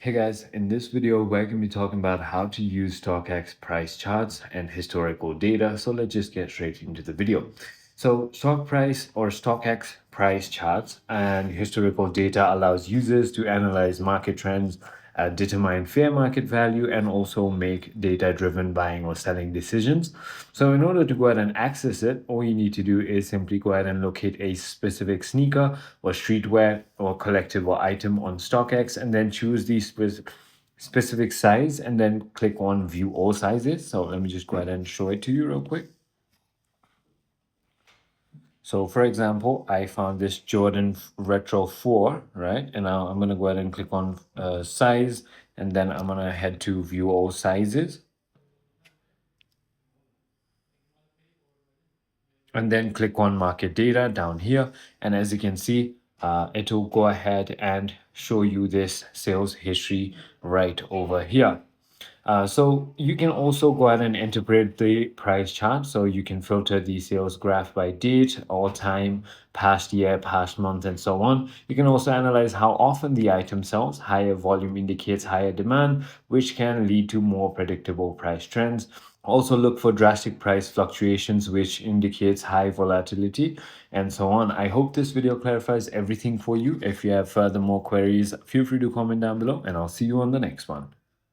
Hey guys, in this video, we're going to be talking about how to use StockX price charts and historical data. So let's just get straight into the video. So stock price or StockX price charts and historical data allows users to analyze market trends, determine fair market value, and also make data-driven buying or selling decisions. So in order to go ahead and access it, all you need to do is simply go ahead and locate a specific sneaker or streetwear or collectible item on StockX and then choose the specific size and then click on view all sizes. So let me just go ahead and show it to you real quick. So for example, I found this Jordan Retro 4, right? And now I'm going to go ahead and click on size, and then I'm going to head to view all sizes. And then click on market data down here. And as you can see, it will go ahead and show you this sales history right over here. So you can also go ahead and interpret the price chart. So you can filter the sales graph by date, all time, past year, past month, and so on. You can also analyze how often the item sells. Higher volume indicates higher demand, which can lead to more predictable price trends. Also look for drastic price fluctuations, which indicates high volatility, and so on. I hope this video clarifies everything for you. If you have further more queries, feel free to comment down below, and I'll see you on the next one.